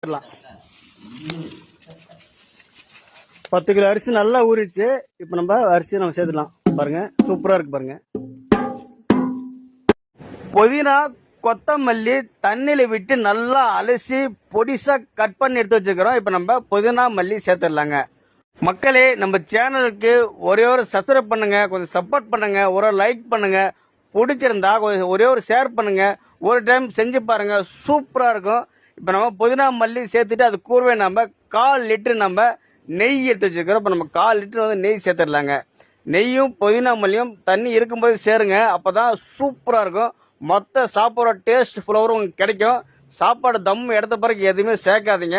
10 kilo அரிசி நல்லா ஊறிடுச்சு. இப்போ நம்ம அரிசி நம்ம சேர்த்துடலாம். பாருங்க சூப்பரா இருக்கு பாருங்க. புதினா கொத்தமல்லி தண்ணியில விட்டு நல்லா அலசி பொடிசா கட் பண்ணி எடுத்து வச்சுக்கிறோம். இப்போ நம்ம புதினா மல்லி சேர்த்துடலாங்க. மக்களே, நம்ம சேனலுக்கு ஒரே ஒரு சப்ஸ்கிரைப் பண்ணுங்க, கொஞ்சம் சப்போர்ட் பண்ணுங்க, ஒரு லைக் பண்ணுங்க, பிடிச்சிருந்தா கொஞ்சம் ஒரே ஒரு ஷேர் பண்ணுங்க. ஒரு டைம் செஞ்சு பாருங்க, சூப்பரா இருக்கும். இப்போ நம்ம புதினா மல்லி சேர்த்துட்டு அது கூடவே நம்ம 1/4 லிட்டர் நம்ம நெய் எடுத்து வச்சுக்கிறோம். இப்போ நம்ம 1/4 லிட்டர் வந்து நெய் சேர்த்துடலாங்க. நெய்யும் புதினா மல்லியும் தண்ணி இருக்கும்போது சேருங்க, அப்பதான் சூப்பரா இருக்கும். மொத்த சாப்பாடோட டேஸ்ட் ஃப்ளவரும் உங்களுக்கு கிடைக்கும். சாப்பாடு தம் எடுத்த பிறகு எதுவுமே சேர்க்காதீங்க.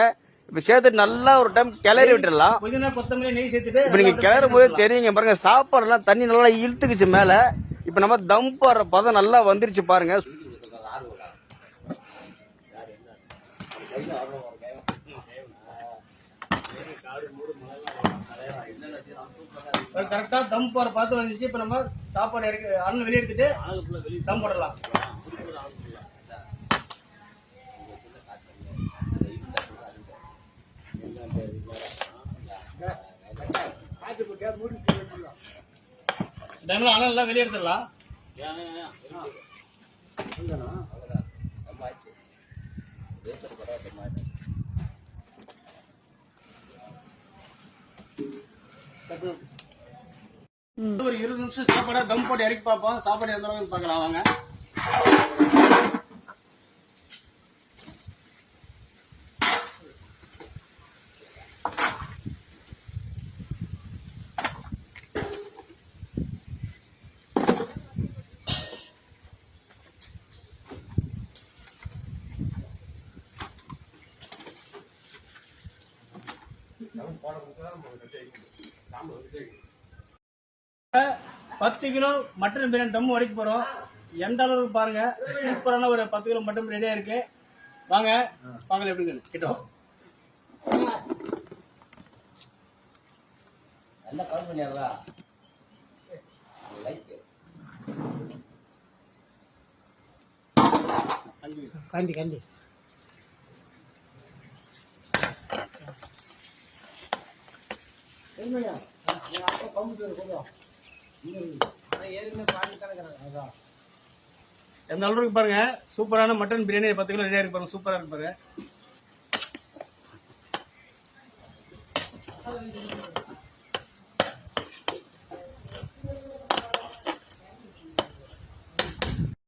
இப்ப சேர்த்துட்டு நல்லா ஒரு டைம் கிளறி விட்டுடலாம். புதினா கொத்தமல்லி நெய் சேர்த்துட்டு இப்ப நீங்க கிளறும் போது தெரியுங்க பாருங்க, சாப்பாடு எல்லாம் தண்ணி நல்லா இழுத்துக்குச்சு மேல. இப்ப நம்ம தம் போடுற பதம் நல்லா வந்துருச்சு பாருங்க. கரெக்டா தம் போற பார்த்து வந்துச்சு. இப்ப நம்ம சாப்பாடு அண்ணன் வெளியே எடுத்துட்டு தம் போடலாம். அண்ணன் எல்லாம் வெளியே எடுத்துடலாம். ஒரு 20 நிமிஷம் சாப்பாடா தம் போட்டு இறக்கி பார்ப்போம். சாப்பாடு எந்த அளவுக்கு பார்க்கலாம் வாங்க. பத்து கிலோ மட்டன் பிரியாணி தம் உடைக்க போறோம். எந்த அளவுக்கு பாருங்க, சூப்பரான ஒரு 10 கிலோ மட்டன் ரெடியா இருக்கு. வாங்க வாங்க, எப்படி கிட்டோம் நல்லா கால் பண்ணியாங்களா? கண்டி கண்டி எந்த அளவுக்கு பாருங்க, சூப்பரான மட்டன் பிரியாணி 10 கிலோ ரெடியா இருக்கு பாருங்க. சூப்பரா இருக்கு பாருங்க.